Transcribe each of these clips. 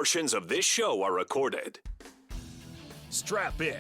portions of this show are recorded. Strap in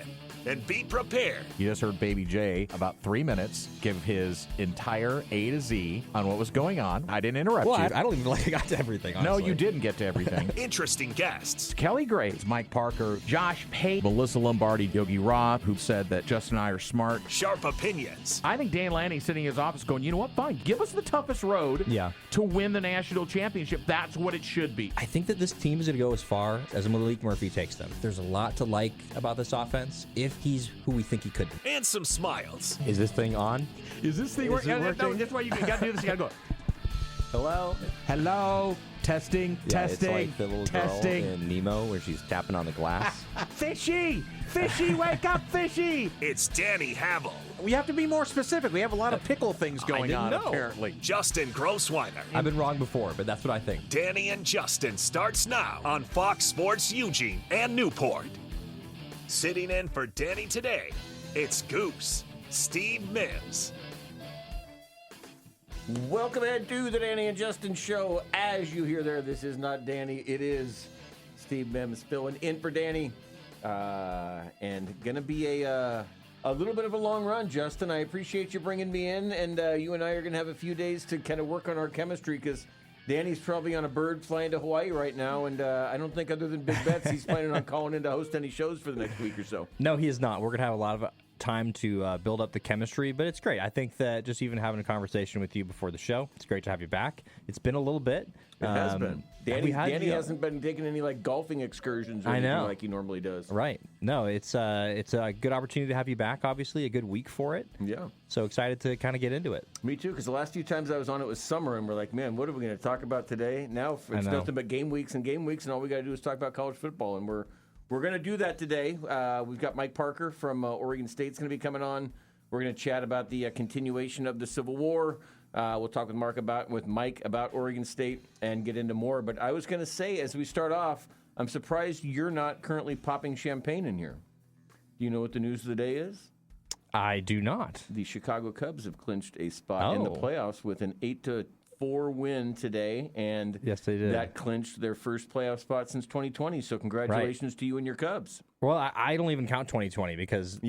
and be prepared. You just heard Baby J about 3 minutes give his entire A to Z on what was going on. I didn't interrupt you. I don't even like I got to everything, honestly. No, you didn't get to everything. Interesting guests. Kelly Graves, Mike Parker, Josh Pate, Melissa Lombardi, Yogi Robb, who said that Justin and I are smart. Sharp opinions. I think Dan Lanning sitting in his office going, you know what, fine, give us the toughest road to win the national championship. That's what it should be. I think that this team is going to go as far as Malik Murphy takes them. There's a lot to like about this offense if he's who we think he could be. And some smiles. Is this thing on? Is this thing working? No, that's why you got to do this. You got to go. Hello? Hello? Testing, testing, it's like the little testing. girl in Nemo where she's tapping on the glass. Fishy! Fishy, wake up, Fishy! It's Danny Havel. We have to be more specific. We have a lot of pickle things going on, apparently. Justin Grossweiner. I've been wrong before, but that's what I think. Danny and Justin starts now on Fox Sports Eugene and Newport. Sitting in for Danny today, it's Goose, Steve Mims. Welcome ahead to the Danny and Justin show. As you hear there, this is not Danny. It is Steve Mims filling in for Danny. And going to be a little bit of a long run, Justin. I appreciate you bringing me in. And you and I are going to have a few days to kind of work on our chemistry because Danny's probably on a bird flying to Hawaii right now. And I don't think other than Big Bets, he's planning on calling in to host any shows for the next week or so. No, he is not. We're going to have a lot of time to build up the chemistry, but it's great. I think that just even having a conversation with you before the show, it's great to have you back. It's been a little bit. It has been. Danny hasn't been taking any like golfing excursions or anything like he normally does. Right. No, it's a good opportunity to have you back, obviously. A good week for it. Yeah. So excited to kind of get into it. Me too, because the last few times I was on it was summer, and we're like, man, what are we going to talk about today? Now it's nothing but game weeks, and all we got to do is talk about college football, and we're going to do that today. We've got Mike Parker from Oregon State's going to be coming on. We're going to chat about the continuation of the Civil War. We'll talk with Mike about Oregon State and get into more. But I was going to say, as we start off, I'm surprised you're not currently popping champagne in here. Do you know what the news of the day is? I do not. The Chicago Cubs have clinched a spot in the playoffs with an 8-4 win today, and yes, they did. That clinched their first playoff spot since 2020. So congratulations to you and your Cubs. Well, I don't even count 2020 because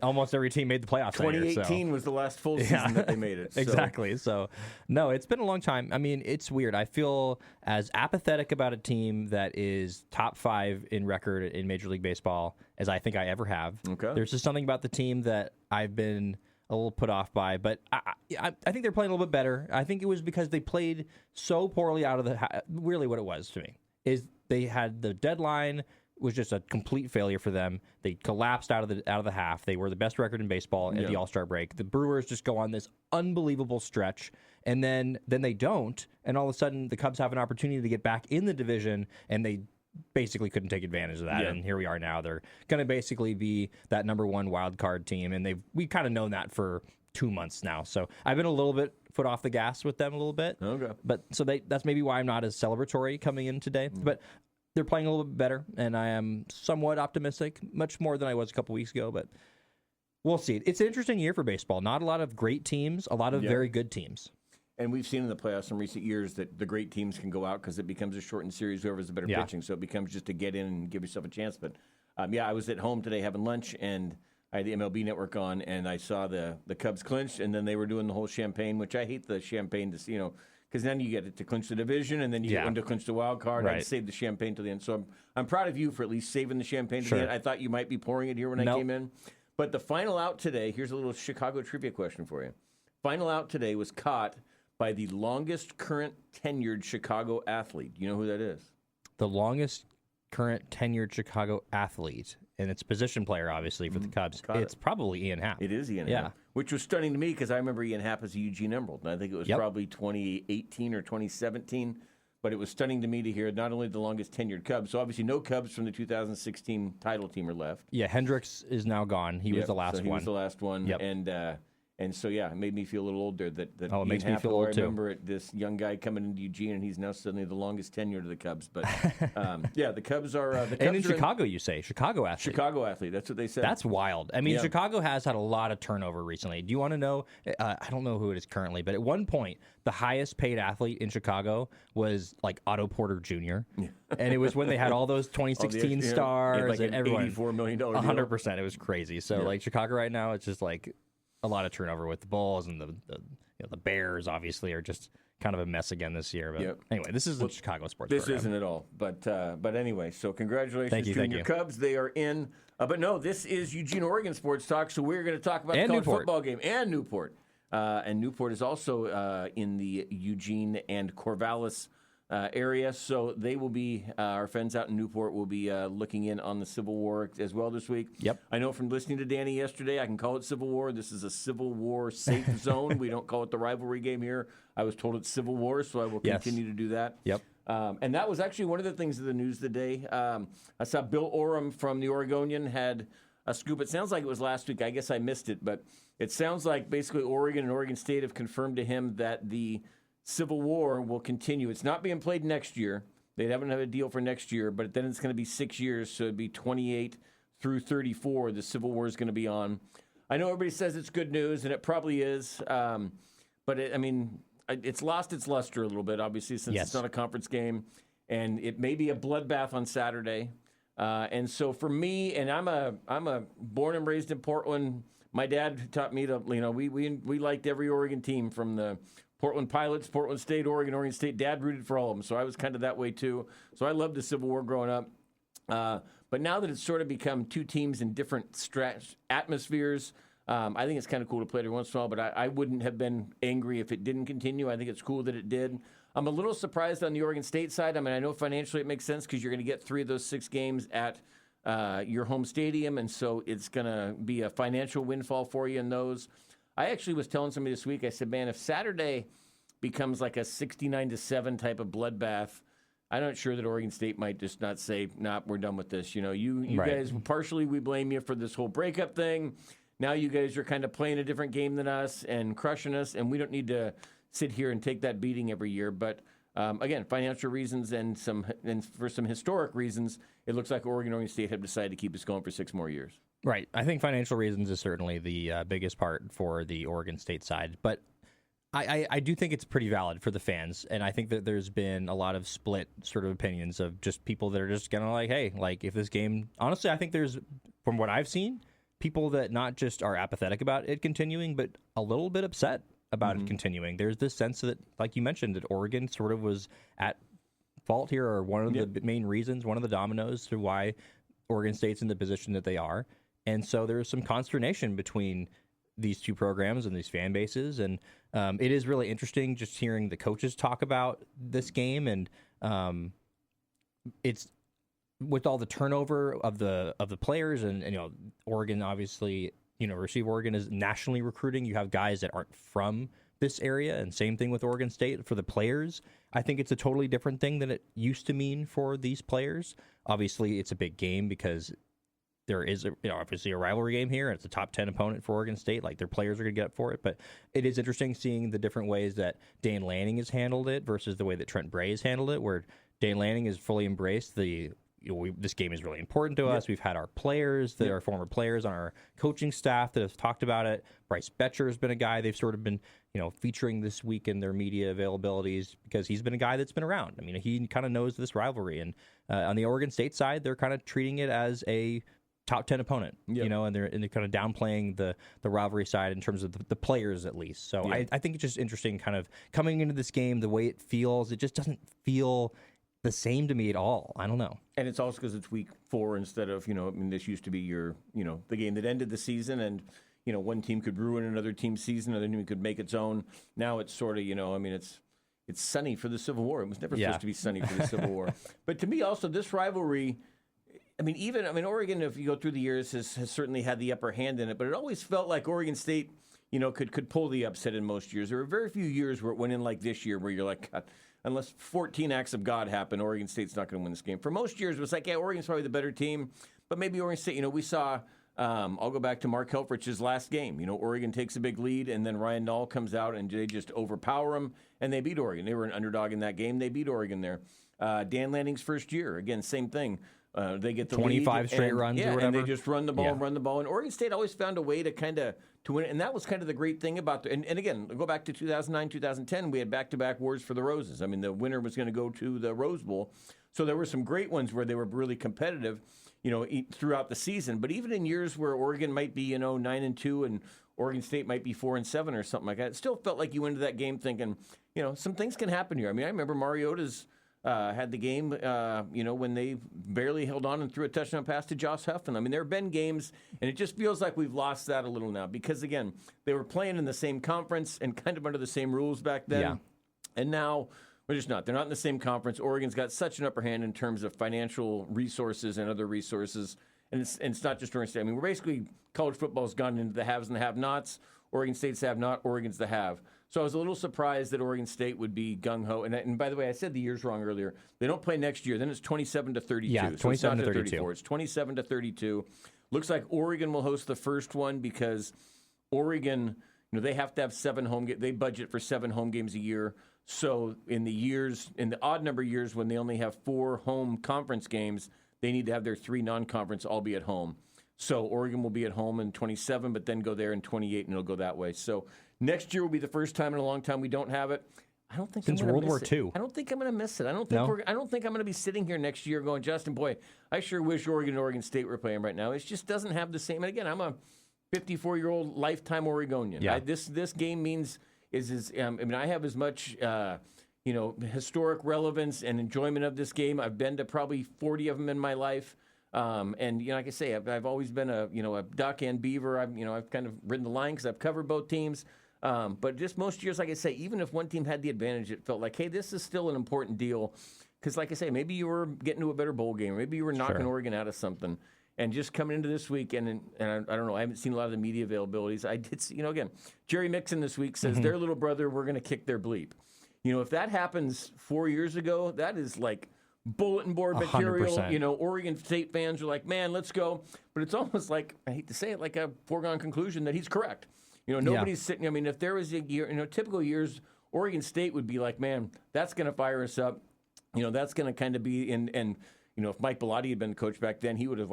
almost every team made the playoffs. 2018 was the last full season that they made it. Exactly. So, no, it's been a long time. I mean, it's weird. I feel as apathetic about a team that is top 5 in record in Major League Baseball as I think I ever have. Okay. There's just something about the team that I've been a little put off by, but I think they're playing a little bit better. I think it was because they played so poorly out of the really what it was to me is they had the deadline was just a complete failure for them. They collapsed out of the half. They were the best record in baseball at the All-Star break. The Brewers just go on this unbelievable stretch, and then they don't, and all of a sudden the Cubs have an opportunity to get back in the division, and they basically couldn't take advantage of that, and here we are now. They're going to basically be that number 1 wild card team, and we've kind of known that for 2 months now. So I've been a little bit foot off the gas with them a little bit. Okay, but so that's maybe why I'm not as celebratory coming in today. But they're playing a little bit better, and I am somewhat optimistic, much more than I was a couple weeks ago. But we'll see. It's an interesting year for baseball. Not a lot of great teams, a lot of very good teams. And we've seen in the playoffs in recent years that the great teams can go out because it becomes a shortened series, whoever's the better pitching. So it becomes just to get in and give yourself a chance. But, I was at home today having lunch, and I had the MLB Network on, and I saw the Cubs clinch, and then they were doing the whole champagne, which I hate the champagne to, because then you get it to clinch the division, and then you get one to clinch the wild card. Right. I'd save the champagne to the end. So I'm proud of you for at least saving the champagne to the end. I thought you might be pouring it here when I came in. But the final out today, here's a little Chicago trivia question for you. Final out today was caught by the longest current tenured Chicago athlete. Do you know who that is? The longest current tenured Chicago athlete, and it's position player, obviously, for the Cubs. It's probably Ian Happ. It is Ian Happ. Which was stunning to me because I remember Ian Happ as a Eugene Emerald, and I think it was probably 2018 or 2017. But it was stunning to me to hear not only the longest tenured Cubs, so obviously no Cubs from the 2016 title team are left. Yeah, Hendricks is now gone. He was the last one. He was the last one. Yep. And so, yeah, it made me feel a little old there. That it makes me feel old, I remember this young guy coming into Eugene, and he's now suddenly the longest tenure to the Cubs. But, the Cubs are... the Cubs and in Chicago, you say. Chicago athlete. Chicago athlete. That's what they said. That's wild. I mean, Chicago has had a lot of turnover recently. Do you want to know? I don't know who it is currently, but at one point, the highest paid athlete in Chicago was like Otto Porter Jr. And it was when they had all those 2016 stars like and an everyone. $84 million deal. 100%. It was crazy. So, like, Chicago right now, it's just like a lot of turnover with the Bulls, and the Bears obviously are just kind of a mess again this year. But anyway, this isn't Chicago sports. This program. isn't at all. But anyway, so congratulations to your you. Cubs. They are in. But no, this is Eugene, Oregon Sports Talk. So we're going to talk about the college football game and Newport. And Newport is also in the Eugene and Corvallis area. So they will be, our friends out in Newport will be looking in on the Civil War as well this week. Yep. I know from listening to Danny yesterday, I can call it Civil War. This is a Civil War safe zone. We don't call it the rivalry game here. I was told it's Civil War, so I will continue to do that. Yep. And that was actually one of the things of the news today. I saw Bill Oram from the Oregonian had a scoop. It sounds like it was last week. I guess I missed it, but it sounds like basically Oregon and Oregon State have confirmed to him that the Civil War will continue. It's not being played next year. They haven't had a deal for next year, but then it's going to be 6 years, so it'd be 28 through 34. The Civil War is going to be on. I know everybody says it's good news, and it probably is, but it's lost its luster a little bit, obviously, since it's not a conference game, and it may be a bloodbath on Saturday. And so for me, and I'm a born and raised in Portland. My dad taught me to, we liked every Oregon team from the Portland Pilots, Portland State, Oregon State. Dad rooted for all of them, so I was kind of that way too. So I loved the Civil War growing up. But now that it's sort of become two teams in different atmospheres, I think it's kind of cool to play every once in a while, but I wouldn't have been angry if it didn't continue. I think it's cool that it did. I'm a little surprised on the Oregon State side. I mean, I know financially it makes sense because you're going to get 3 of those 6 games at your home stadium, and so it's going to be a financial windfall for you in those. I actually was telling somebody this week, I said, man, if Saturday becomes like a 69-7 type of bloodbath, I'm not sure that Oregon State might just not say, nah, we're done with this. You guys, partially we blame you for this whole breakup thing. Now you guys are kind of playing a different game than us and crushing us, and we don't need to sit here and take that beating every year. But again, financial reasons and for some historic reasons, it looks like Oregon State have decided to keep us going for 6 more years. Right. I think financial reasons is certainly the biggest part for the Oregon State side. But I do think it's pretty valid for the fans. And I think that there's been a lot of split sort of opinions of just people that are just kind of like, hey, like if this game, honestly, I think there's, from what I've seen, people that not just are apathetic about it continuing, but a little bit upset about it continuing. There's this sense that, like you mentioned, that Oregon sort of was at fault here, or one of the main reasons, one of the dominoes to why Oregon State's in the position that they are. And so there's some consternation between these two programs and these fan bases. And it is really interesting just hearing the coaches talk about this game. And it's with all the turnover of the players, and Oregon, obviously, University of Oregon is nationally recruiting. You have guys that aren't from this area, and same thing with Oregon State for the players. I think it's a totally different thing than it used to mean for these players. Obviously, it's a big game because there is obviously a rivalry game here. It's a top 10 opponent for Oregon State. Like, their players are going to get up for it. But it is interesting seeing the different ways that Dan Lanning has handled it versus the way that Trent Bray has handled it, where Dan Lanning has fully embraced this game is really important to us. We've had our players that are former players on our coaching staff that have talked about it. Bryce Betcher has been a guy they've sort of been, featuring this week in their media availabilities because he's been a guy that's been around. I mean, he kind of knows this rivalry. And on the Oregon State side, they're kind of treating it as a top 10 opponent, and they're kind of downplaying the rivalry side in terms of the players at least. So I think it's just interesting kind of coming into this game, the way it feels. It just doesn't feel the same to me at all. I don't know. And it's also because it's week 4 instead of, this used to be your, the game that ended the season, and, one team could ruin another team's season, another team could make its own. Now it's sort of, it's sunny for the Civil War. It was never supposed to be sunny for the Civil War. But to me also, this rivalry, Oregon, if you go through the years, has certainly had the upper hand in it, but it always felt like Oregon State, could pull the upset in most years. There were very few years where it went in like this year where you're like, God, unless 14 acts of God happen, Oregon State's not going to win this game. For most years, it was like, yeah, Oregon's probably the better team, but maybe Oregon State, we saw I'll go back to Mark Helfrich's last game. Oregon takes a big lead, and then Ryan Nall comes out, and they just overpower them, and they beat Oregon. They were an underdog in that game. They beat Oregon there. Dan Lanning's first year, again, same thing. They get the 25 lead, straight runs or whatever. and they just run the ball and run the ball. And Oregon State always found a way to win it, and that was kind of the great thing about and again, go back to 2009, 2010, we had back-to-back wars for the Roses. I mean, the winner was going to go to the Rose Bowl. So there were some great ones where they were really competitive, throughout the season. But even in years where Oregon might be, 9-2 and Oregon State might be 4-7 or something like that, it still felt like you went into that game thinking, some things can happen here. I mean, I remember Mariota's had the game, when they barely held on and threw a touchdown pass to Josh Huffman. I mean, there have been games, and it just feels like we've lost that a little now because, again, they were playing in the same conference and kind of under the same rules back then. Yeah. And now we're just not. They're not in the same conference. Oregon's got such an upper hand in terms of financial resources and other resources. And it's not just Oregon State. I mean, we're basically, college football has gone into the haves and the have-nots. Oregon State's the have-not, Oregon's the have. So I was a little surprised that Oregon State would be gung-ho. And by the way, I said the years wrong earlier. They don't play next year. Then it's 27-32. Yeah, 27-32. It's 27-32. Looks like Oregon will host the first one because Oregon, they have to have 7 home games. They budget for 7 home games a year. So in the odd number years when they only have 4 home conference games, they need to have their 3 non-conference all be at home. So Oregon will be at home in 27, but then go there in 28, and it'll go that way. So next year will be the first time in a long time we don't have it. I don't think since I'm gonna World War miss II. I don't think I'm going to miss it. I don't think I'm going to be sitting here next year going, Justin, boy, I sure wish Oregon and Oregon State were playing right now. It just doesn't have the same. And again, I'm a 54-year-old lifetime Oregonian. Yeah. This game means I have as much historic relevance and enjoyment of this game. I've been to probably 40 of them in my life. And like I say, I've always been a Duck and Beaver. I've kind of ridden the line because I've covered both teams. But just most years, like I say, even if one team had the advantage, it felt like, hey, this is still an important deal. Because like I say, maybe you were getting to a better bowl game. Maybe you were knocking Oregon out of something. And just coming into this week, and I don't know, I haven't seen a lot of the media availabilities. I did see, again, Jerry Mixon this week says their little brother, we're going to kick their bleep. If that happens 4 years ago, that is like bulletin board material. 100%. Oregon State fans are like, man, let's go. But it's almost like, I hate to say it, like a foregone conclusion that he's correct. Nobody's sitting. I mean, if there was a year, typical years, Oregon State would be like, man, that's going to fire us up. That's going to kind of be and if Mike Bellotti had been the coach back then, he would have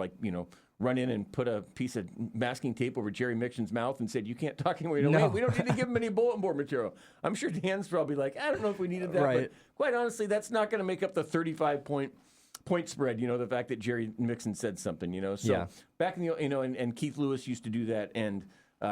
run in and put a piece of masking tape over Jerry Mixon's mouth and said, you can't talk anywhere. No. We don't need to give him any bulletin board material. I'm sure Dan's probably like, I don't know if we needed that. Right. But quite honestly, that's not going to make up the 35-point spread, the fact that Jerry Mixon said something, So Yeah. back in and Keith Lewis used to do that, and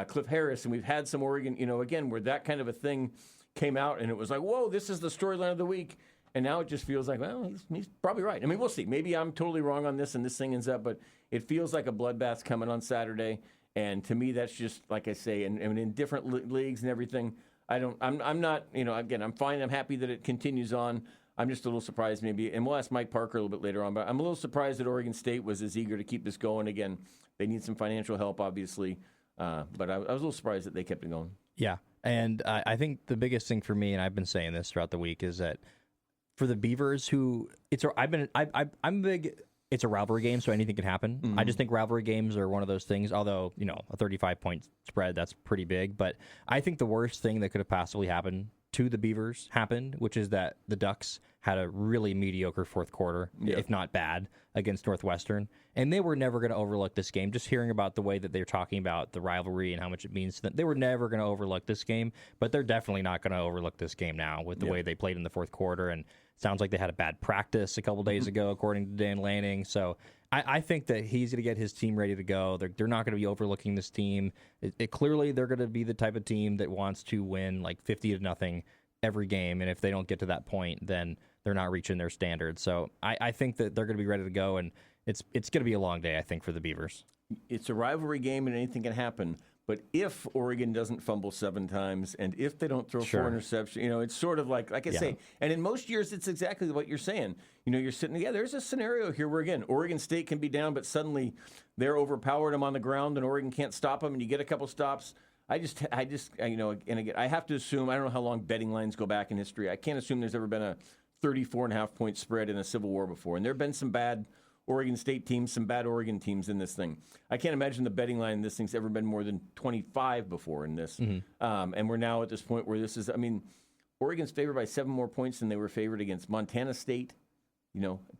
Cliff Harris, and we've had some Oregon, again, where that kind of a thing came out, and it was like, whoa, this is the storyline of the week. And now it just feels like, well, he's probably right. I mean, we'll see. Maybe I'm totally wrong on this and this thing ends up, but it feels like a bloodbath's coming on Saturday. And to me, that's just, like I say, and in different leagues and everything, I'm not, again, I'm fine. I'm happy that it continues on. I'm just a little surprised maybe, and we'll ask Mike Parker a little bit later on, but I'm a little surprised that Oregon State was as eager to keep this going. Again, they need some financial help, obviously, but I was a little surprised that they kept it going. Yeah, and I think the biggest thing for me, and I've been saying this throughout the week, is that for the Beavers, I'm big. It's a rivalry game, so anything can happen. Mm-hmm. I just think rivalry games are one of those things. Although a 35-point spread, that's pretty big. But I think the worst thing that could have possibly happened to the Beavers happened, which is that the Ducks had a really mediocre fourth quarter, if not bad, against Northwestern. And they were never going to overlook this game. Just hearing about the way that they're talking about the rivalry and how much it means to them, they were never going to overlook this game. But they're definitely not going to overlook this game now with the way they played in the fourth quarter. And sounds like they had a bad practice a couple days ago, according to Dan Lanning. So I think that he's going to get his team ready to go. They're not going to be overlooking this team. Clearly, they're going to be the type of team that wants to win like 50-0 every game. And if they don't get to that point, then they're not reaching their standards. So I think that they're going to be ready to go. And it's going to be a long day, I think, for the Beavers. It's a rivalry game and anything can happen. But if Oregon doesn't fumble 7 times and if they don't throw 4 interceptions, it's sort of like I say, and in most years, it's exactly what you're saying. You're sitting there, there's a scenario here where, again, Oregon State can be down, but suddenly they're overpowered them on the ground and Oregon can't stop them and you get a couple stops. I just, and again, I have to assume, I don't know how long betting lines go back in history. I can't assume there's ever been a 34.5-point spread in a Civil War before. And there have been some bad Oregon State teams, some bad Oregon teams in this thing. I can't imagine the betting line in this thing's ever been more than 25 before in this. And we're now at this point where this is, Oregon's favored by 7 more points than they were favored against Montana State,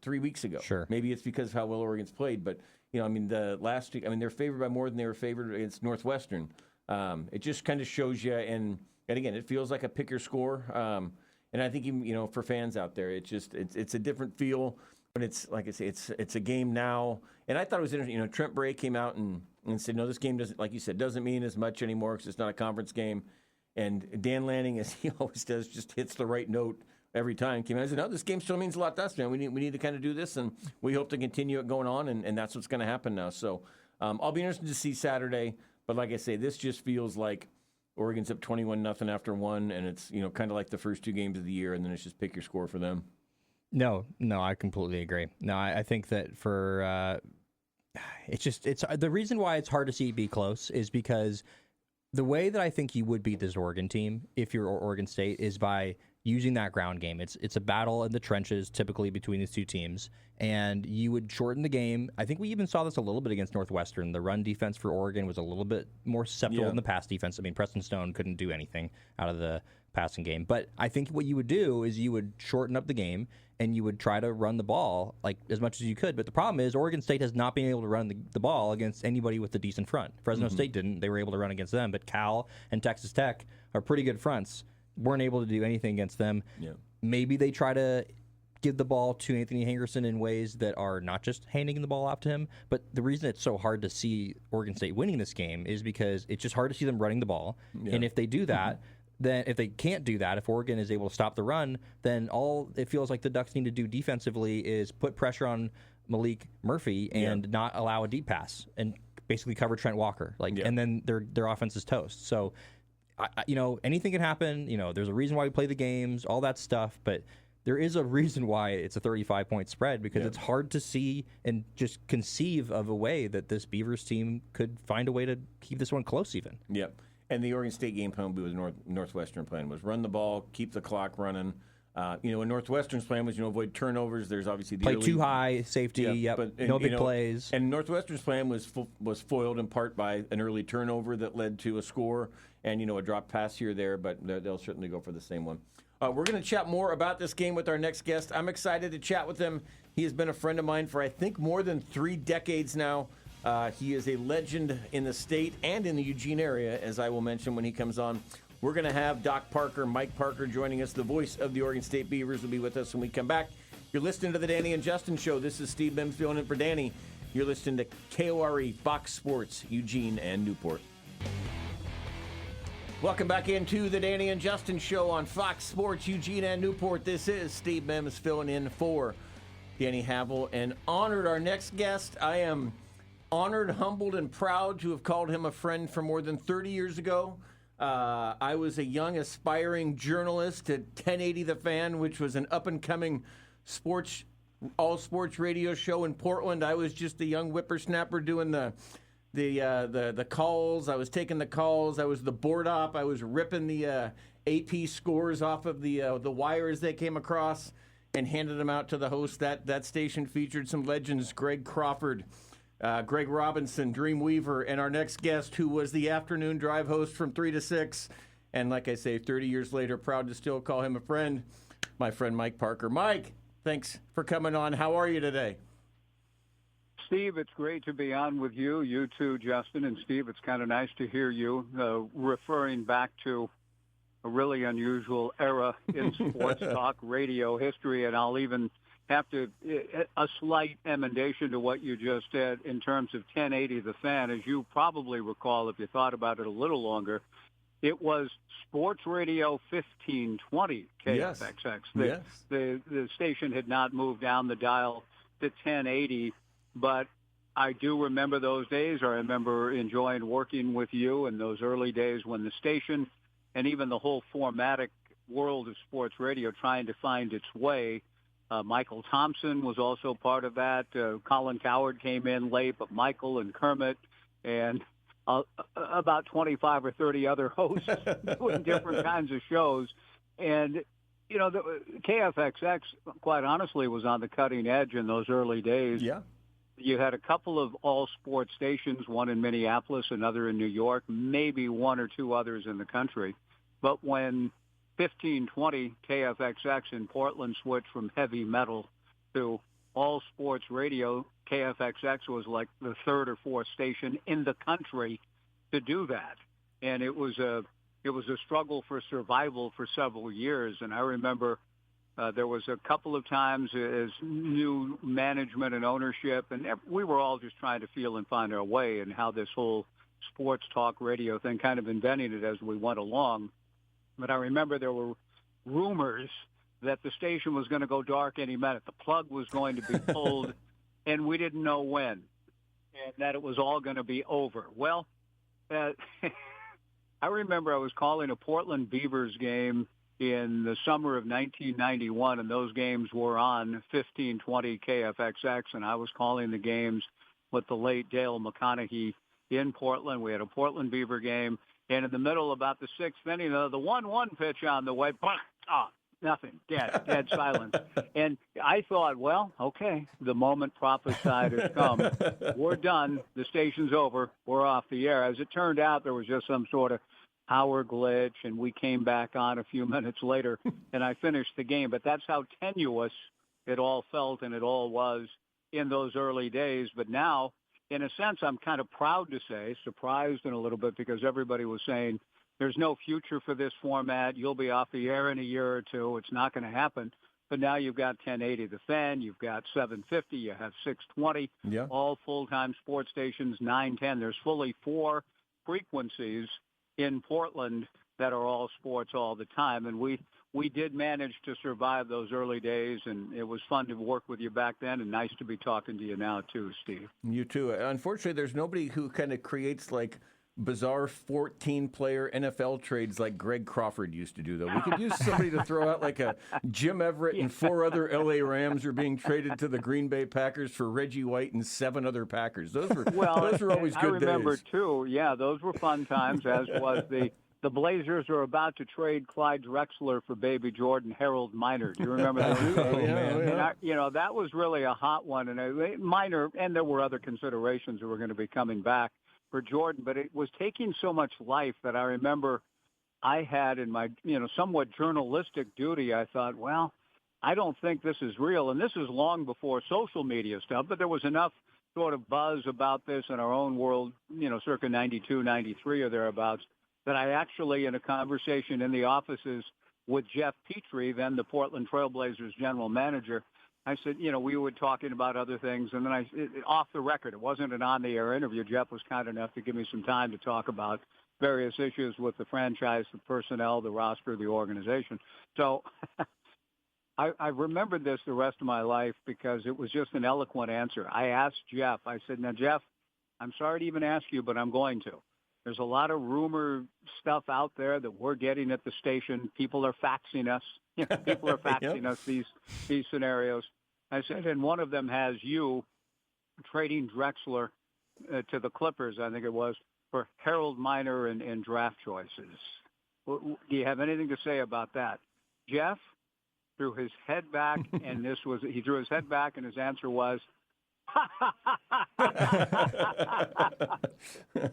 3 weeks ago. Sure. Maybe it's because of how well Oregon's played, but, the last week, they're favored by more than they were favored against Northwestern. It just kind of shows you, and again, it feels like a pick your score. And I think even, for fans out there, it's a different feel. But it's like I say, it's a game now. And I thought it was interesting. Trent Bray came out and said, no, this game doesn't, like you said, doesn't mean as much anymore because it's not a conference game. And Dan Lanning, as he always does, just hits the right note every time. Came out and said, no, this game still means a lot to us, man. We need to kind of do this, and we hope to continue it going on, and that's what's going to happen now. So I'll be interested to see Saturday. But like I say, this just feels like Oregon's up 21-0 after one, and it's kind of like the first 2 games of the year, and then it's just pick your score for them. No, I completely agree. No, I think that for it's the reason why it's hard to see it be close is because the way that I think you would beat this Oregon team if you're Oregon State is by using that ground game. It's a battle in the trenches typically between these two teams, and you would shorten the game. I think we even saw this a little bit against Northwestern. The run defense for Oregon was a little bit more susceptible than the pass defense. Preston Stone couldn't do anything out of the passing game. But I think what you would do is you would shorten up the game and you would try to run the ball like as much as you could. But the problem is Oregon State has not been able to run the ball against anybody with a decent front. Fresno State didn't. They were able to run against them. But Cal and Texas Tech are pretty good fronts. Weren't able to do anything against them. Yeah. Maybe they try to give the ball to Anthony Henderson in ways that are not just handing the ball off to him. But the reason it's so hard to see Oregon State winning this game is because it's just hard to see them running the ball. Yeah. And if they do that, then if they can't do that, if Oregon is able to stop the run, then all it feels like the Ducks need to do defensively is put pressure on Malik Murphy and not allow a deep pass and basically cover Trent Walker. And then their offense is toast. So, anything can happen. There's a reason why we play the games, all that stuff, but there is a reason why it's a 35-point spread because it's hard to see and just conceive of a way that this Beavers team could find a way to keep this one close even. Yep. And the Oregon State game plan with Northwestern plan was run the ball, keep the clock running. And Northwestern's plan was, avoid turnovers. There's obviously the play too high, safety, but no big plays. And Northwestern's plan was foiled in part by an early turnover that led to a score and, a drop pass here or there, but they'll certainly go for the same one. We're going to chat more about this game with our next guest. I'm excited to chat with him. He has been a friend of mine for, I think, more than 3 decades now. He is a legend in the state and in the Eugene area, as I will mention when he comes on. We're going to have Doc Parker, Mike Parker, joining us. The voice of the Oregon State Beavers will be with us when we come back. You're listening to the Danny and Justin Show. This is Steve Mims filling in for Danny. You're listening to KORE, Fox Sports, Eugene and Newport. Welcome back into the Danny and Justin Show on Fox Sports, Eugene and Newport. This is Steve Mims filling in for Danny Havel and honored our next guest. I am honored, humbled, and proud to have called him a friend from more than 30 years ago. I was a young, aspiring journalist at 1080 The Fan, which was an up-and-coming all-sports radio show in Portland. I was just a young whippersnapper doing the calls. I was taking the calls. I was the board op. I was ripping the AP scores off of the wires they came across and handed them out to the host. That station featured some legends, Greg Crawford, Greg Robinson, Dreamweaver, and our next guest, who was the afternoon drive host from 3 to 6. And like I say, 30 years later, proud to still call him a friend, my friend Mike Parker. Mike, thanks for coming on. How are you today? Steve, it's great to be on with you. You too, Justin. And Steve, it's kind of nice to hear you referring back to a really unusual era in sports talk radio history. And I'll even have to a slight emendation to what you just said in terms of 1080 The Fan. As you probably recall, if you thought about it a little longer, it was Sports Radio 1520 KFXX. Yes. The station had not moved down the dial to 1080, but I do remember those days. I remember enjoying working with you in those early days when the station and even the whole formatic world of sports radio trying to find its way. Michael Thompson was also part of that. Colin Coward came in late, but Michael and Kermit and about 25 or 30 other hosts doing different kinds of shows. And, the KFXX, quite honestly, was on the cutting edge in those early days. Yeah. you had a couple of all-sports stations, one in Minneapolis, another in New York, maybe one or two others in the country. But when 1520 KFXX in Portland switched from heavy metal to all-sports radio, KFXX was like the third or fourth station in the country to do that. And it was a struggle for survival for several years. And I remember there was a couple of times as new management and ownership, and we were all just trying to feel and find our way, and how this whole sports talk radio thing, kind of inventing it as we went along. But I remember there were rumors that the station was going to go dark any minute. The plug was going to be pulled, and we didn't know when, and that it was all going to be over. Well, I remember I was calling a Portland Beavers game in the summer of 1991, and those games were on 1520 KFXX, and I was calling the games with the late Dale McConaughey in Portland. We had a Portland Beaver game, and in the middle, about the sixth inning, the 1-1 pitch on the way, nothing, dead silence. And I thought, well, okay, the moment prophesied has come. We're done. The station's over. We're off the air. As it turned out, there was just some sort of power glitch, and we came back on a few minutes later, and I finished the game. But that's how tenuous it all felt, and it all was in those early days. But now, in a sense, I'm kind of proud to say, surprised in a little bit, because everybody was saying, there's no future for this format. You'll be off the air in a year or two. It's not going to happen. But now you've got 1080 The Fan, you've got 750, you have 620, all full-time sports stations, 910. There's fully 4 frequencies in Portland that are all sports all the time. And we did manage to survive those early days, and it was fun to work with you back then, and nice to be talking to you now too, Steve. You too. Unfortunately, there's nobody who kind of creates like bizarre 14-player NFL trades like Greg Crawford used to do, though. We could use somebody to throw out like a Jim Everett and 4 other L.A. Rams are being traded to the Green Bay Packers for Reggie White and 7 other Packers. Those were always good days. I remember, too, those were fun times, as was the Blazers are about to trade Clyde Drexler for baby Jordan Harold Miner. Do you remember that? And that was really a hot one. And Miner, and there were other considerations that were going to be coming back for Jordan, but it was taking so much life that I remember I had in my, somewhat journalistic duty. I thought, well, I don't think this is real. And this is long before social media stuff, but there was enough sort of buzz about this in our own world, circa 92, 93 or thereabouts, that I actually, in a conversation in the offices with Jeff Petrie, then the Portland Trailblazers general manager, I said, we were talking about other things, and then off the record, it wasn't an on-the-air interview. Jeff was kind enough to give me some time to talk about various issues with the franchise, the personnel, the roster, the organization. So I remembered this the rest of my life because it was just an eloquent answer. I asked Jeff, I said, now, Jeff, I'm sorry to even ask you, but I'm going to. There's a lot of rumor stuff out there that we're getting at the station. People are faxing us. People are faxing us these scenarios. I said, and one of them has you trading Drexler to the Clippers, I think it was, for Harold Miner and draft choices. Do you have anything to say about that? Jeff threw his head back, and he threw his head back, and his answer was,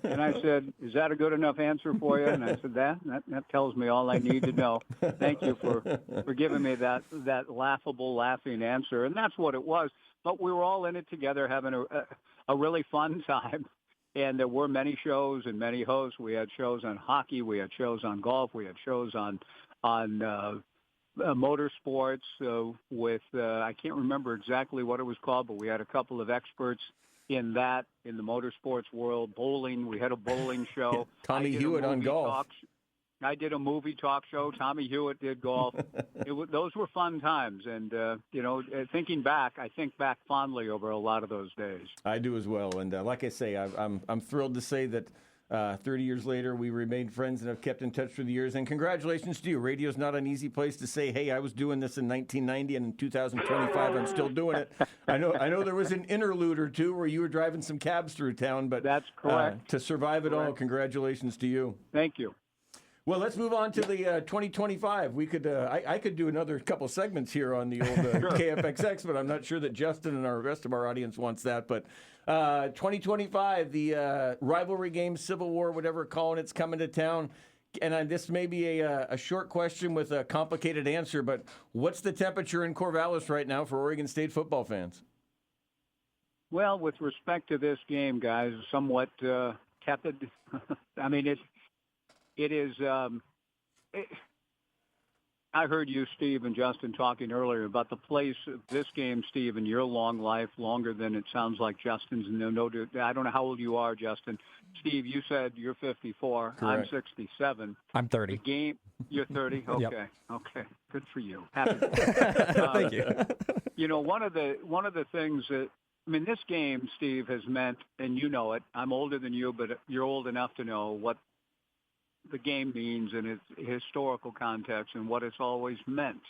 and I said, is that a good enough answer for you? And I said, that tells me all I need to know. Thank you for giving me that laughing answer. And that's what it was. But we were all in it together, having a really fun time. And there were many shows and many hosts. We had shows on hockey. We had shows on golf. We had shows on motorsports with I can't remember exactly what it was called, but we had a couple of experts in the motorsports world. Bowling, we had a bowling show. Tommy Hewitt on golf. I did a movie talk show. Tommy Hewitt did golf. Those were fun times, and thinking back, I think back fondly over a lot of those days. I do as well, and like I say, I'm thrilled to say that 30 years later, we remained friends and have kept in touch through the years. And congratulations to you. Radio's not an easy place to say, hey, I was doing this in 1990 and in 2025 I'm still doing it. I know there was an interlude or two where you were driving some cabs through town, but that's correct. To survive it all, congratulations to you. Thank you. Well, let's move on to the 2025. We could, I could do another couple segments here on the old KFXX, but I'm not sure that Justin and the rest of our audience wants that. But 2025, the rivalry game, Civil War, whatever calling it's coming to town. And this may be a short question with a complicated answer, but what's the temperature in Corvallis right now for Oregon State football fans? Well, with respect to this game, guys, somewhat tepid. I mean, it is. I heard you, Steve, and Justin talking earlier about the place of this game, Steve, in your long life, longer than it sounds like Justin's. No, I don't know how old you are, Justin. Steve, you said you're 54. Correct. I'm 67. I'm 30. The game, you're 30? Okay. Yep. Okay. Good for you. Happy. Thank you. You know, one of the things that, I mean, this game, Steve, has meant, and you know it, I'm older than you, but you're old enough to know what the game means in its historical context and what it's always meant.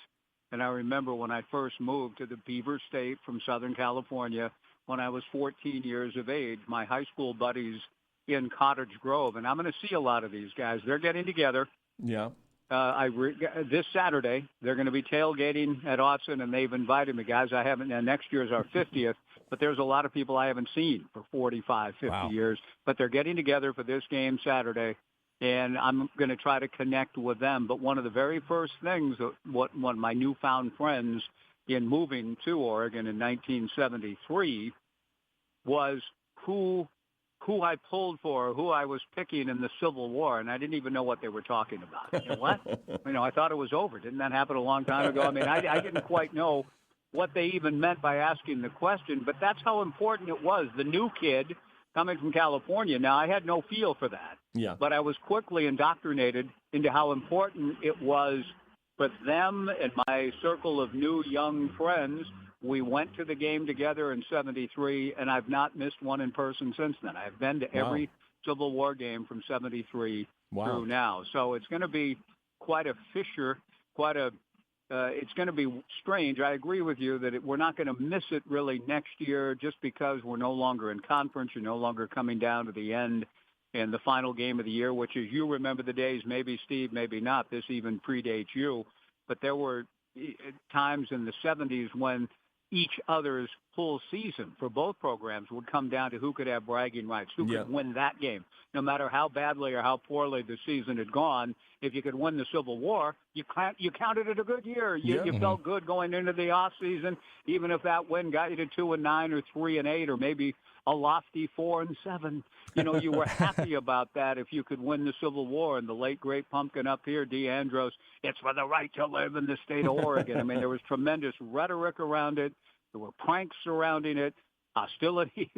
And I remember when I first moved to the Beaver State from Southern California when I was 14 years of age, my high school buddies in Cottage Grove, and I'm going to see a lot of these guys. They're getting together. Yeah. This Saturday, they're going to be tailgating at Austin, and they've invited me, guys. I haven't, and next year is our 50th, but there's a lot of people I haven't seen for 45, 50 years. But they're getting together for this game Saturday, and I'm going to try to connect with them. But one of the very first things, one of my newfound friends in moving to Oregon in 1973 was who I pulled for, who I was picking in the Civil War, and I didn't even know what they were talking about. You know what? I thought it was over. Didn't that happen a long time ago? I mean, I didn't quite know what they even meant by asking the question, but that's how important it was. The new kid coming from California. Now, I had no feel for that, but I was quickly indoctrinated into how important it was for them and my circle of new young friends. We went to the game together in 73, and I've not missed one in person since then. I've been to every Civil War game from 73 through now. So it's going to be quite a fissure, it's going to be strange. I agree with you that we're not going to miss it really next year just because we're no longer in conference. You're no longer coming down to the end and the final game of the year, which is, you remember the days, maybe Steve, maybe not. This even predates you. But there were times in the 70s when each other's full season for both programs would come down to who could have bragging rights, who could win that game. No matter how badly or how poorly the season had gone, if you could win the Civil War, you counted it a good year. You felt good going into the off season, even if that win got you to 2-9 or 3-8 or maybe a lofty 4-7. You were happy about that if you could win the Civil War. And the late great pumpkin up here, DeAndros, it's for the right to live in the state of Oregon. I mean, there was tremendous rhetoric around it. There were pranks surrounding it, hostilities,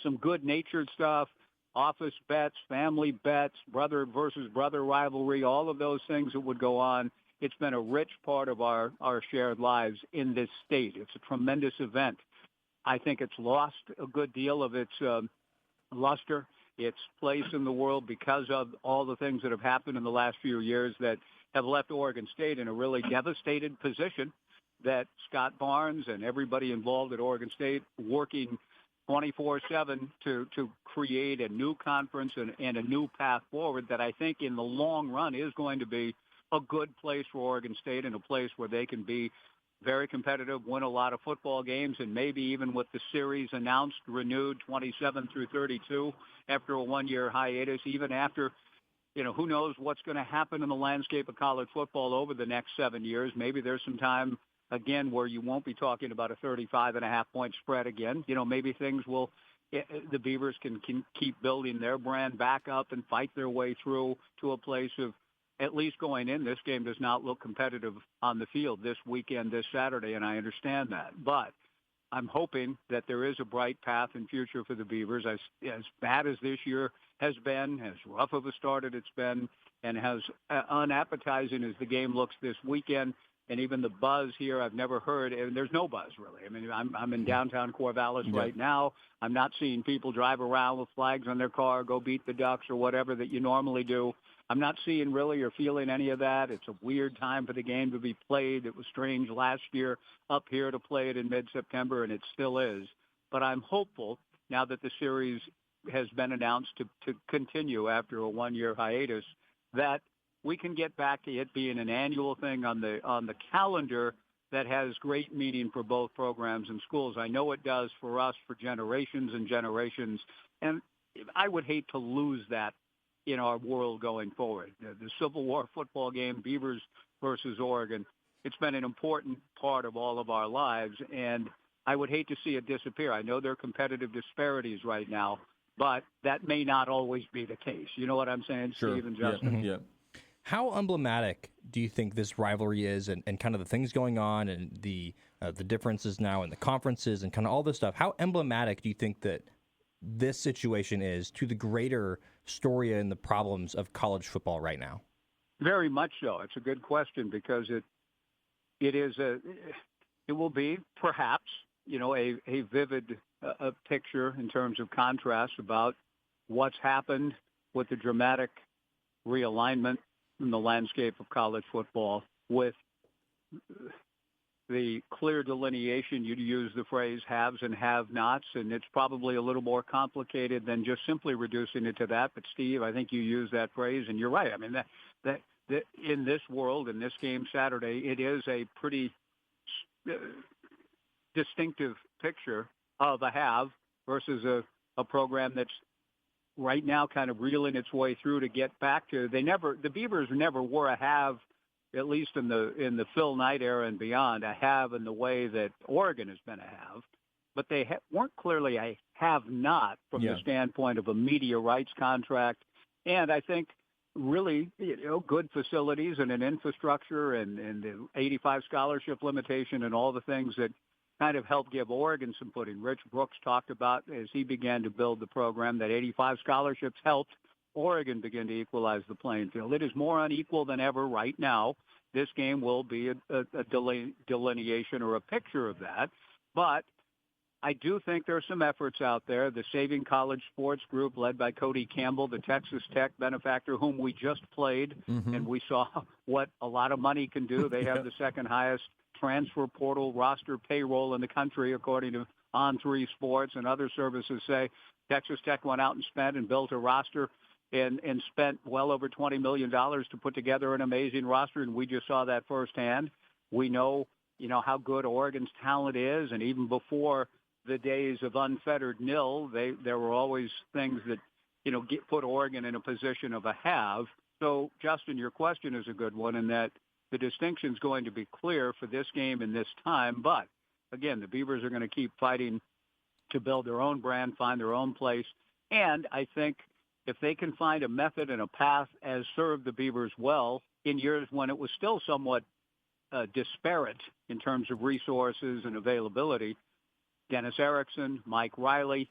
some good-natured stuff, office bets, family bets, brother versus brother rivalry, all of those things that would go on. It's been a rich part of our shared lives in this state. It's a tremendous event. I think it's lost a good deal of its luster, its place in the world because of all the things that have happened in the last few years that have left Oregon State in a really devastated position, that Scott Barnes and everybody involved at Oregon State working 24/7 to create a new conference and a new path forward that I think in the long run is going to be a good place for Oregon State and a place where they can be very competitive, win a lot of football games, and maybe even with the series announced, renewed 27 through 32 after a one-year hiatus, even after, who knows what's going to happen in the landscape of college football over the next 7 years. Maybe there's some time, again, where you won't be talking about a 35.5-point spread again. Maybe things will, the Beavers can keep building their brand back up and fight their way through to a place of, at least going in, this game does not look competitive on the field this weekend, this Saturday, and I understand that. But I'm hoping that there is a bright path and future for the Beavers. As bad as this year has been, as rough of a start as it's been, and as unappetizing as the game looks this weekend, and even the buzz here I've never heard, and there's no buzz really. I mean, I'm in downtown Corvallis right now. I'm not seeing people drive around with flags on their car, go beat the Ducks or whatever that you normally do. I'm not seeing really or feeling any of that. It's a weird time for the game to be played. It was strange last year up here to play it in mid-September, and it still is. But I'm hopeful now that the series has been announced to continue after a one-year hiatus that we can get back to it being an annual thing on the calendar that has great meaning for both programs and schools. I know it does for us for generations and generations, and I would hate to lose that in our world going forward. The Civil War football game, Beavers versus Oregon, it's been an important part of all of our lives, and I would hate to see it disappear. I know there are competitive disparities right now, but that may not always be the case. You know what I'm saying, Sure. Steve and Justin? Yeah. How emblematic do you think this rivalry is, and kind of the things going on, and the differences now in the conferences, and kind of all this stuff? How emblematic do you think that this situation is to the greater story and the problems of college football right now? Very much so. It's a good question because it will be perhaps a vivid picture in terms of contrast about what's happened with the dramatic realignment in the landscape of college football, with the clear delineation. You'd use the phrase haves and have-nots, and it's probably a little more complicated than just simply reducing it to that. But, Steve, I think you use that phrase, and you're right. I mean, that in this world, in this game Saturday, it is a pretty distinctive picture of a have versus a program that's right now kind of reeling its way through to get back to. The Beavers never were a have, at least in the Phil Knight era and beyond, a have in the way that Oregon has been a have, but they weren't clearly a have-not from the standpoint of a media rights contract. And I think really, good facilities and an infrastructure and the 85 scholarship limitation and all the things that kind of helped give Oregon some footing. Rich Brooks talked about, as he began to build the program, that 85 scholarships helped Oregon begin to equalize the playing field. It is more unequal than ever right now. This game will be a delineation or a picture of that. But I do think there are some efforts out there. The Saving College Sports Group, led by Cody Campbell, the Texas Tech benefactor, whom we just played, and we saw what a lot of money can do. They have the second highest transfer portal roster payroll in the country, according to On3 Sports, and other services say Texas Tech went out and spent and built a roster and spent well over $20 million to put together an amazing roster, and we just saw that firsthand. We know, how good Oregon's talent is, and even before the days of unfettered nil, there were always things that, put Oregon in a position of a have. So, Justin, your question is a good one in that the distinction is going to be clear for this game and this time. But, again, the Beavers are going to keep fighting to build their own brand, find their own place. And I think if they can find a method and a path as served the Beavers well in years when it was still somewhat disparate in terms of resources and availability, Dennis Erickson, Mike Riley,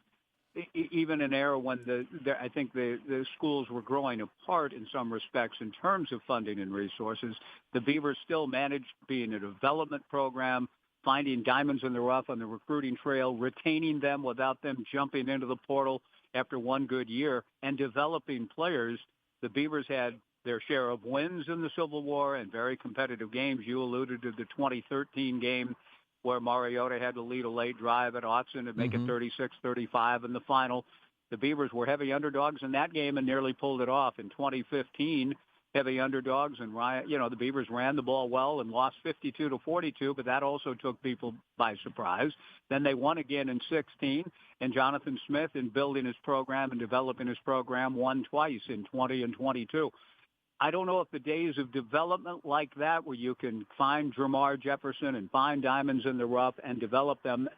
even an era when I think the schools were growing apart in some respects in terms of funding and resources, the Beavers still managed being a development program, finding diamonds in the rough on the recruiting trail, retaining them without them jumping into the portal after one good year, and developing players. The Beavers had their share of wins in the Civil War and very competitive games. You alluded to the 2013 game where Mariota had to lead a late drive at Autzen and make it 36-35 in the final. The Beavers were heavy underdogs in that game and nearly pulled it off. In 2015, heavy underdogs, and the Beavers ran the ball well and lost 52-42, but that also took people by surprise. Then they won again in 16, and Jonathan Smith, in building his program and developing his program, won twice in 20 and 22. I don't know if the days of development like that, where you can find Dramar Jefferson and find diamonds in the rough and develop them,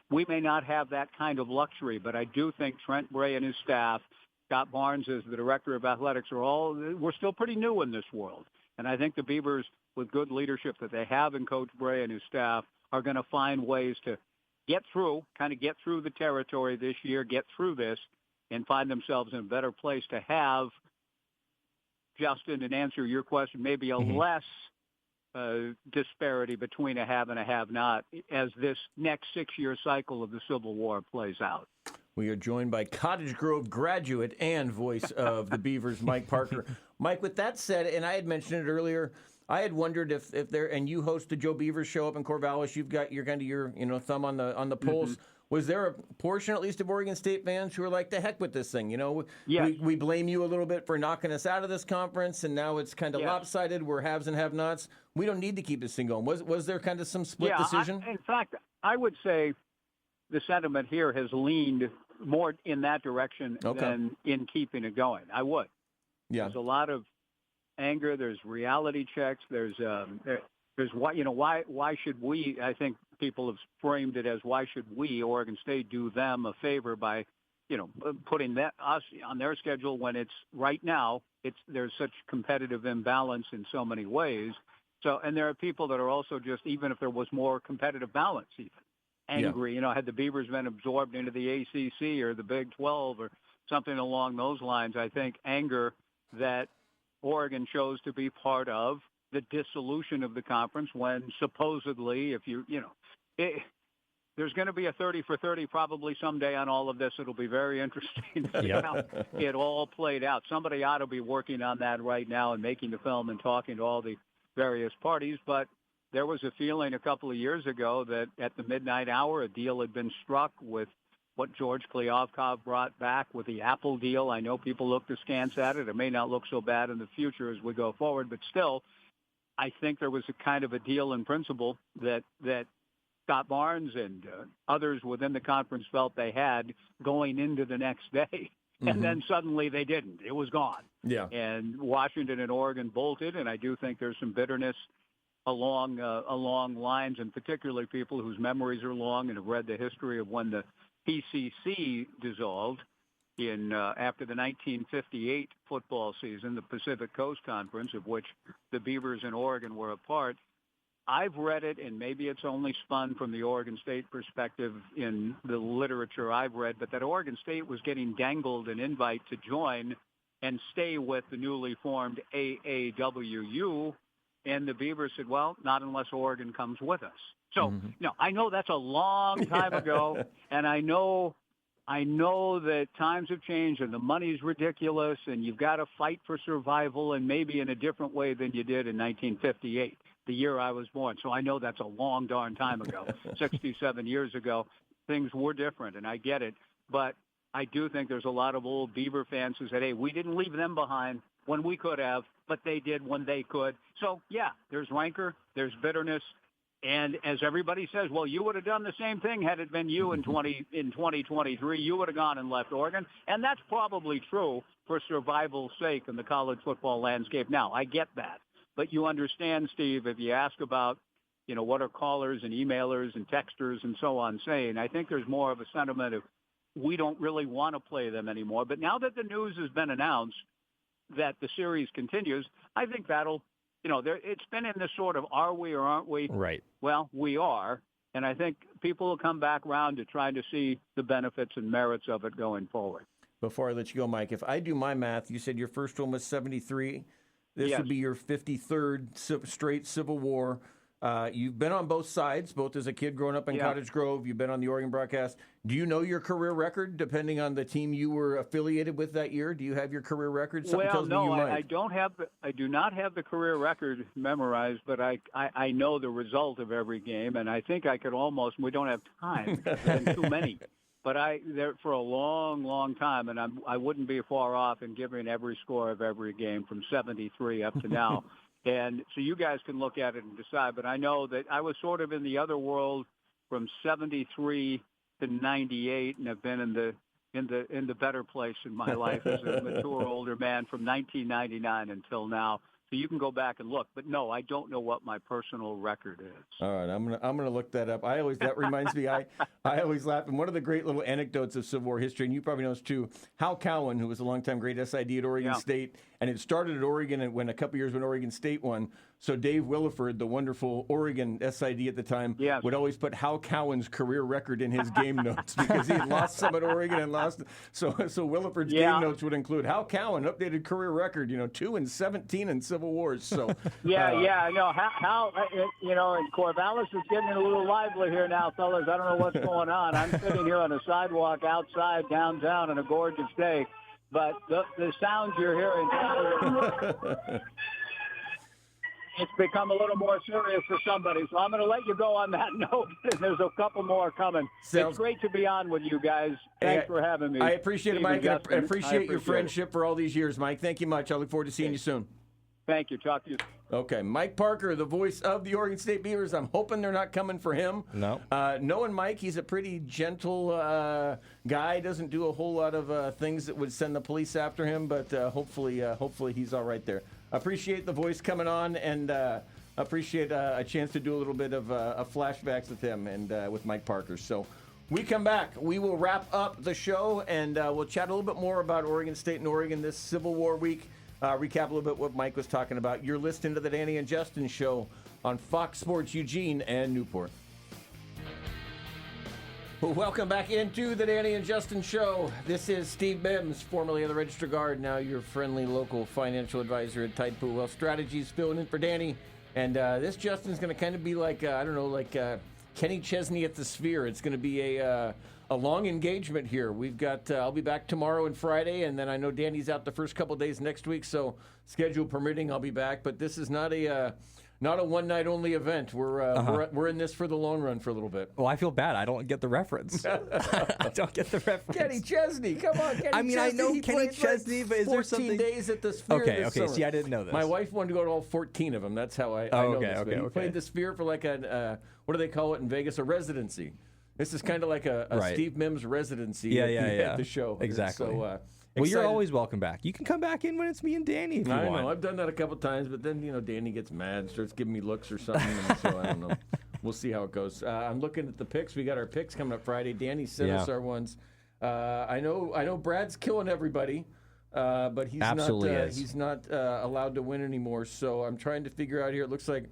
we may not have that kind of luxury. But I do think Trent Bray and his staff, Scott Barnes as the director of athletics, we're still pretty new in this world. And I think the Beavers, with good leadership that they have in Coach Bray and his staff, are going to find ways to get through the territory this year, get through this, and find themselves in a better place to have, Justin, and answer your question, maybe a less disparity between a have and a have-not as this next 6-year cycle of the Civil War plays out. We are joined by Cottage Grove graduate and voice of the Beavers, Mike Parker. Mike, with that said, and I had mentioned it earlier, I had wondered if there, and you host the Joe Beavers show up in Corvallis, you've got your kind of your thumb on the pulse. Was there a portion, at least, of Oregon State fans who were like, "The heck with this thing"? We blame you a little bit for knocking us out of this conference, and now it's kind of lopsided. We're haves and have-nots. We don't need to keep this thing going. Was there kind of some split decision? In fact, I would say the sentiment here has leaned more in that direction than in keeping it going. I would. Yeah. There's a lot of anger. There's reality checks. There's why should we? I think people have framed it as why should we, Oregon State, do them a favor by, putting us on their schedule when it's right now. There's such competitive imbalance in so many ways. So, and there are people that are also just, even if there was more competitive balance, even angry. Had the Beavers been absorbed into the ACC or the Big 12 or something along those lines, I think anger that Oregon chose to be part of the dissolution of the conference when supposedly, if there's going to be a 30 for 30 probably someday on all of this. It'll be very interesting to see how it all played out. Somebody ought to be working on that right now and making the film and talking to all the various parties. But there was a feeling a couple of years ago that at the midnight hour, a deal had been struck with what George Kliavkov brought back with the Apple deal. I know people look askance at it. It may not look so bad in the future as we go forward, but still, I think there was a kind of a deal in principle that Scott Barnes and others within the conference felt they had going into the next day. And then suddenly they didn't. It was gone. Yeah. And Washington and Oregon bolted, and I do think there's some bitterness along lines, and particularly people whose memories are long and have read the history of when the PCC dissolved in after the 1958 football season, the Pacific Coast Conference, of which the Beavers and Oregon were a part. I've read it, and maybe it's only spun from the Oregon State perspective in the literature I've read, but that Oregon State was getting dangled an invite to join and stay with the newly formed AAWU, and the Beavers said, well, not unless Oregon comes with us. So, I know that's a long time ago, and I know that times have changed and the money's ridiculous, and you've got to fight for survival, and maybe in a different way than you did in 1958. The year I was born. So I know that's a long darn time ago, 67 years ago. Things were different, and I get it. But I do think there's a lot of old Beaver fans who said, hey, we didn't leave them behind when we could have, but they did when they could. So, yeah, there's rancor, there's bitterness. And as everybody says, well, you would have done the same thing had it been you in 2023. You would have gone and left Oregon. And that's probably true for survival's sake in the college football landscape now. I get that. But you understand, Steve, if you ask about, what are callers and emailers and texters and so on saying, I think there's more of a sentiment of we don't really want to play them anymore. But now that the news has been announced that the series continues, I think that'll, it's been in this sort of are we or aren't we? Right. Well, we are. And I think people will come back around to try to see the benefits and merits of it going forward. Before I let you go, Mike, if I do my math, you said your first one was 73. This would be your 53rd straight Civil War. You've been on both sides, both as a kid growing up in Cottage Grove. You've been on the Oregon broadcast. Do you know your career record, depending on the team you were affiliated with that year? Do you have your career record? Something tells me you might. I don't have. I do not have the career record memorized, but I know the result of every game, and I think I could almost. We don't have time. There's been too many. But there for a long, long time, and I wouldn't be far off in giving every score of every game from 73 up to now. And so you guys can look at it and decide. But I know that I was sort of in the other world from 73 to 98, and have been in the better place in my life as a mature older man from 1999 until now. So you can go back and look, but no, I don't know what my personal record is. All right, I'm gonna look that up. That reminds me, I always laugh. And one of the great little anecdotes of Civil War history, and you probably know this too, Hal Cowan, who was a longtime great SID at Oregon State, and it started at Oregon and when a couple years when Oregon State won. So Dave Williford, the wonderful Oregon SID at the time, would always put Hal Cowan's career record in his game notes because he had lost some at Oregon and lost. So Williford's game notes would include Hal Cowan updated career record, 2-17 in Civil Wars. So I know Hal, and Corvallis is getting a little lively here now, fellas. I don't know what's going on. I'm sitting here on a sidewalk outside downtown on a gorgeous day, but the sounds you're hearing. it's become a little more serious for somebody. So I'm going to let you go on that note. There's a couple more coming. It's great to be on with you guys. Thanks for having me. I appreciate it, Mike. I appreciate your friendship for all these years, Mike. Thank you much. I look forward to seeing you soon. Thank you. Talk to you. Okay, Mike Parker, the voice of the Oregon State Beavers. I'm hoping they're not coming for him. No. Knowing Mike, he's a pretty gentle guy. Doesn't do a whole lot of things that would send the police after him, but hopefully he's all right there. Appreciate the voice coming on, and appreciate a chance to do a little bit of flashbacks with him and with Mike Parker. So we come back. We will wrap up the show, and we'll chat a little bit more about Oregon State and Oregon this Civil War week. Recap a little bit what Mike was talking about. You're listening to the Danny and Justin Show on Fox Sports Eugene and Newport. Well, welcome back into the Danny and Justin Show. This is Steve Mims, formerly of the Register Guard, now your friendly local financial advisor at Tide Pool Wealth Strategies, filling in for Danny. And this Justin's going to kind of be like, Kenny Chesney at the Sphere. It's going to be a long engagement here. We've got, I'll be back tomorrow and Friday, and then I know Danny's out the first couple days next week, so schedule permitting, I'll be back. But this is not a one-night only event. We're in this for the long run for a little bit. Well, I feel bad. I don't get the reference. I don't get the reference. Kenny Chesney, come on, Kenny. I mean, Chesney. I know He Kenny played Chesney, but is there 14 days at the Sphere this summer. See, I didn't know this. My wife wanted to go to all 14 of them. That's how I know this. He played the Sphere for like a what do they call it in Vegas? A residency. This is kind of like a Steve Mims residency at the show. Exactly. So, well, you're always welcome back. You can come back in when it's me and Danny if you want. I know. I've done that a couple times, but then, Danny gets mad and starts giving me looks or something. And so I don't know. We'll see how it goes. I'm looking at the picks. We got our picks coming up Friday. Danny sent us our ones. I know Brad's killing everybody, but he's not allowed to win anymore. So I'm trying to figure out here. It looks like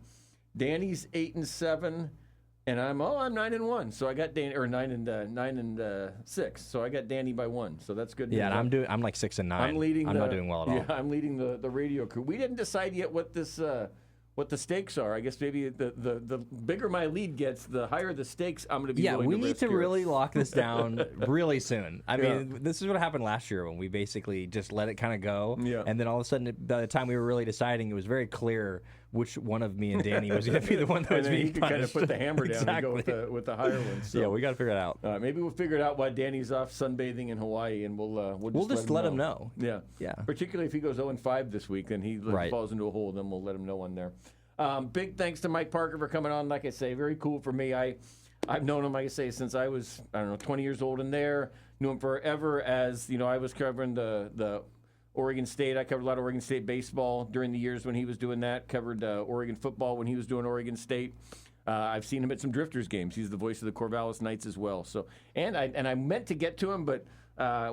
Danny's 8-7. And I'm 9-1, so I got Danny, or 9-6, so I got Danny by 1, so that's good. Yeah, and I'm like 6-9. I'm not doing well at all. Yeah, I'm leading the radio crew. We didn't decide yet what the stakes are. I guess maybe the bigger my lead gets, the higher the stakes I'm going to be. Yeah, we need to really lock this down really soon. I mean, this is what happened last year when we basically just let it kind of go, and then all of a sudden, by the time we were really deciding, it was very clear which one of me and Danny was going to be the one that was being punished. Kind of put the hammer down and go with the higher one. So, yeah, we got to figure it out. Maybe we'll figure it out while Danny's off sunbathing in Hawaii, and we'll just let him know. Yeah. Particularly if he goes 0-5 this week, and he falls into a hole, then we'll let him know on there. Big thanks to Mike Parker for coming on. Like I say, very cool for me. I've known him, like I say, since I was 20 years old in there. Knew him forever as I was covering the Oregon State. I covered a lot of Oregon State baseball during the years when he was doing that. Covered Oregon football when he was doing Oregon State. I've seen him at some Drifters games. He's the voice of the Corvallis Knights as well. So, and I meant to get to him, but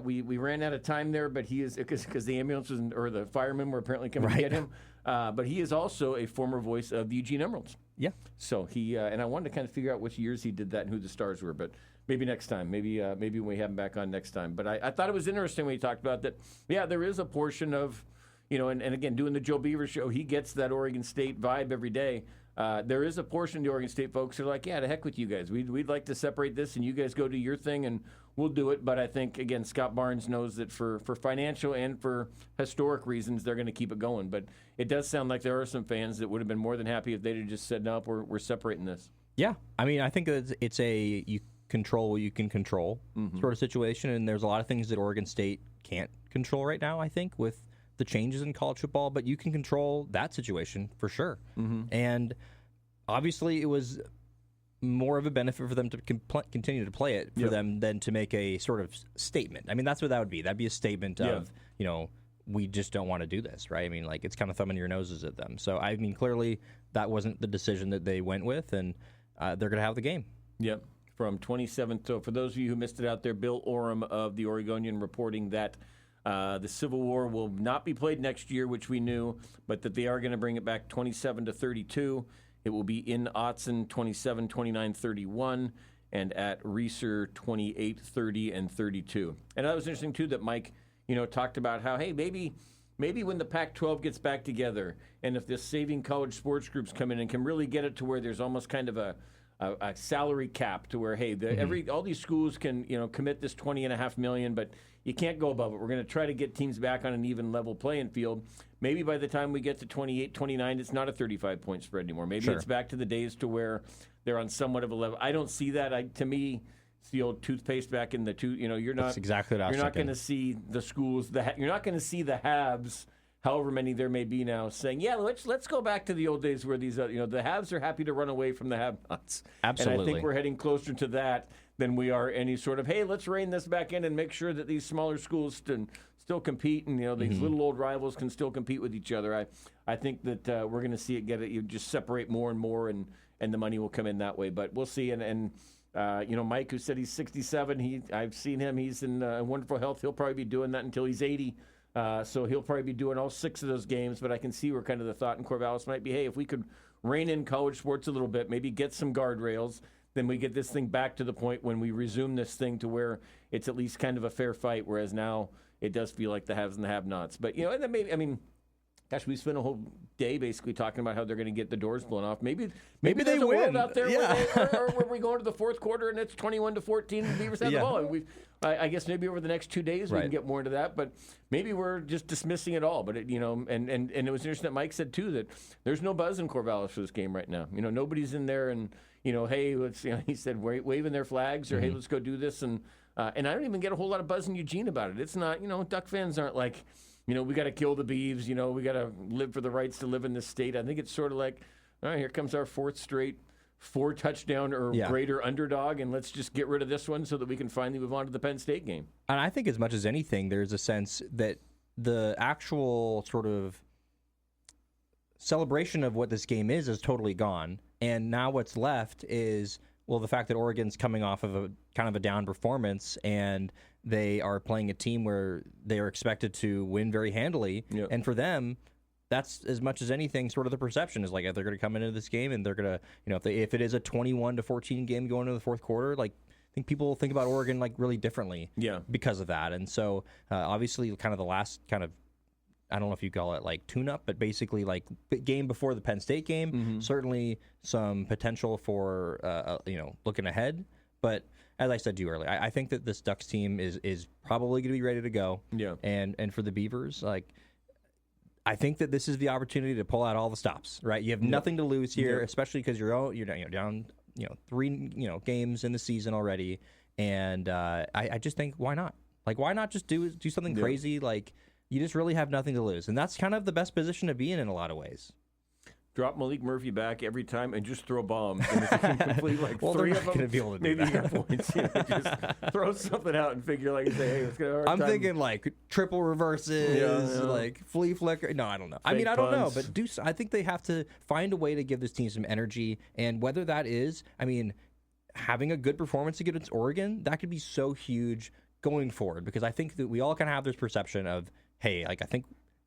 we ran out of time there. But he is because the ambulance or the firemen were apparently coming to get him. But he is also a former voice of the Eugene Emeralds. Yeah. So he and I wanted to kind of figure out which years he did that and who the stars were, but. Maybe next time. Maybe when we have him back on next time. But I thought it was interesting when he talked about that. Yeah, there is a portion of, and again, doing the Joe Beaver show, he gets that Oregon State vibe every day. There is a portion of the Oregon State folks who are like, yeah, to heck with you guys. We'd like to separate this, and you guys go do your thing, and we'll do it. But I think, again, Scott Barnes knows that for financial and for historic reasons, they're going to keep it going. But it does sound like there are some fans that would have been more than happy if they'd have just said, no, we're separating this. Yeah. I mean, I think it's you control what you can control sort of situation, and there's a lot of things that Oregon State can't control right now, I think, with the changes in college football, but you can control that situation for sure. And obviously it was more of a benefit for them to continue to play it for them than to make a sort of statement. I mean, that's what that would be. That'd be a statement of, we just don't want to do this, right? I mean, like, it's kind of thumbing your noses at them. So, I mean, clearly that wasn't the decision that they went with, and they're going to have the game. Yep. From 27th. So for those of you who missed it out there, Bill Oram of the Oregonian reporting that the Civil War will not be played next year, which we knew, but that they are going to bring it back 27 to 32. It will be in Autzen 27, 29, 31, and at Reeser 28, 30, and 32. And that was interesting, too, that Mike, talked about how, hey, maybe when the Pac-12 gets back together, and if the Saving College Sports groups come in and can really get it to where there's almost kind of a a salary cap to where, hey, all these schools can commit this $20.5 million, but you can't go above it. We're going to try to get teams back on an even level playing field. Maybe by the time we get to 28, 29, it's not a 35-point spread anymore. Maybe it's back to the days to where they're on somewhat of a level. I don't see that. To me, it's the old toothpaste back in the tooth. You're not. That's exactly what I was You're not thinking. going to see the schools. You're not going to see the haves, however many there may be now, saying, yeah, let's go back to the old days where these the haves are happy to run away from the have-nots. Absolutely. And I think we're heading closer to that than we are any sort of, hey, let's rein this back in and make sure that these smaller schools still compete, and these little old rivals can still compete with each other. I think that we're going to see it you just separate more and more, and the money will come in that way. But we'll see. And Mike, who said he's 67, I've seen him. He's in wonderful health. He'll probably be doing that until he's 80. So he'll probably be doing all 6 of those games. But I can see where kind of the thought in Corvallis might be, hey, if we could rein in college sports a little bit, maybe get some guardrails, then we get this thing back to the point when we resume this thing to where it's at least kind of a fair fight, whereas now it does feel like the haves and the have-nots. But, and then maybe, gosh, we spent a whole day basically talking about how they're going to get the doors blown off. Maybe they there's a win. world out there where we go into the fourth quarter and it's 21-14 and the Beavers have the ball. And I guess maybe over the next 2 days we can get more into that, but maybe we're just dismissing it all. But and it was interesting that Mike said too that there's no buzz in Corvallis for this game right now. Nobody's in there and hey, let's. He said waving their flags or hey, let's go do this and I don't even get a whole lot of buzz in Eugene about it. It's not Duck fans aren't like we got to kill the Beavs. We got to live for the rights to live in this state. I think it's sort of like, all right, here comes our 4th straight 4-touchdown or greater underdog, and let's just get rid of this one so that we can finally move on to the Penn State game. And I think as much as anything, there's a sense that the actual sort of celebration of what this game is totally gone. And now what's left is, the fact that Oregon's coming off of a kind of a down performance, and they are playing a team where they are expected to win very handily. Yep. And for them, that's as much as anything sort of the perception is like if they're going to come into this game and they're going to, if it is a 21-14 game going into the fourth quarter, like I think people think about Oregon like really differently because of that. And so obviously kind of the last kind of, I don't know if you call it like tune-up, but basically like game before the Penn State game, certainly some potential for, looking ahead. But as I said to you earlier, I think that this Ducks team is probably going to be ready to go. Yeah. And for the Beavers, like, I think that this is the opportunity to pull out all the stops, right? You have nothing to lose here, especially because you're down 3 games in the season already. And I just think, why not? Like, why not just do something crazy? Like, you just really have nothing to lose. And that's kind of the best position to be in a lot of ways. Drop Malik Murphy back every time and just throw bombs. And if you can complete like 3 of them, be able to maybe you got points. Just throw something out and figure like, say, hey, let's get a hard I'm time. thinking like triple reverses, like flea flicker. No, I don't know. Fake I don't know, but I think they have to find a way to give this team some energy. And whether that is, having a good performance against Oregon, that could be so huge going forward, because I think that we all kind of have this perception of, hey, like I think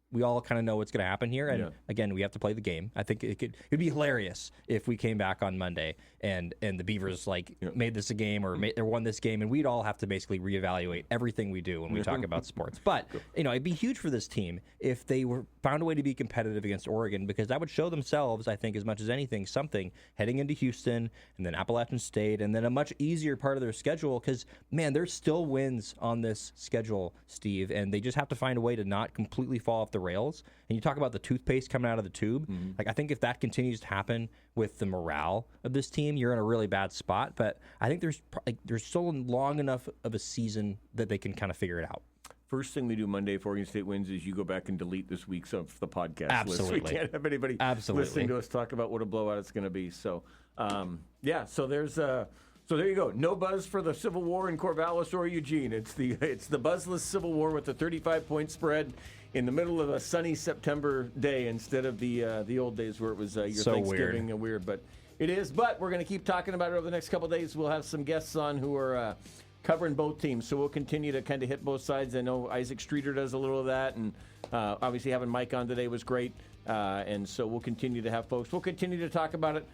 we all kind of know what's going to happen here, and again, we have to play the game. I think it'd be hilarious if we came back on Monday and the Beavers made this a game or won this game, and we'd all have to basically reevaluate everything we do when we talk about sports. But it'd be huge for this team if they found a way to be competitive against Oregon, because that would show themselves, I think, as much as anything, something heading into Houston and then Appalachian State, and then a much easier part of their schedule. Because man, there's still wins on this schedule, Steve, and they just have to find a way to not completely fall off the rails. And you talk about the toothpaste coming out of the tube. Like, I think if that continues to happen with the morale of this team, you're in a really bad spot. But I think there's still long enough of a season that they can kind of figure it out. First thing we do Monday if Oregon State wins is you go back and delete this week's of the podcast Absolutely. list. We can't have anybody listening to us talk about what a blowout it's going to be. So, so there's so there you go. No buzz for the Civil War in Corvallis or Eugene. It's the buzzless Civil War with a 35-point spread in the middle of a sunny September day instead of the old days where it was your so Thanksgiving weird. But it is. But we're going to keep talking about it over the next couple of days. We'll have some guests on who are covering both teams, so we'll continue to kind of hit both sides. I know Isaac Streeter does a little of that, and obviously having Mike on today was great, and so we'll continue to have folks. We'll continue to talk about it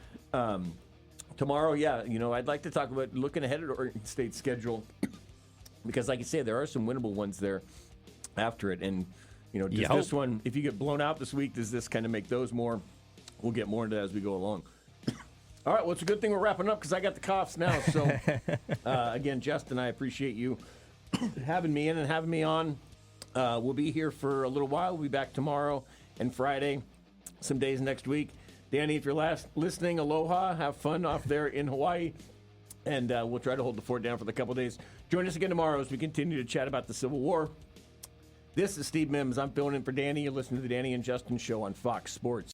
tomorrow. I'd like to talk about looking ahead at Oregon State's schedule, because like you say, there are some winnable ones there after it, and does this one, if you get blown out this week, does this kind of make those more? We'll get more into that as we go along. All right, well, it's a good thing we're wrapping up because I got the coughs now. So, again, Justin, I appreciate you having me in and having me on. We'll be here for a little while. We'll be back tomorrow and Friday, some days next week. Danny, if you're listening, aloha. Have fun off there in Hawaii. And we'll try to hold the fort down for the couple days. Join us again tomorrow as we continue to chat about the Civil War. This is Steve Mims. I'm filling in for Danny. You're listening to the Danny and Justin Show on Fox Sports.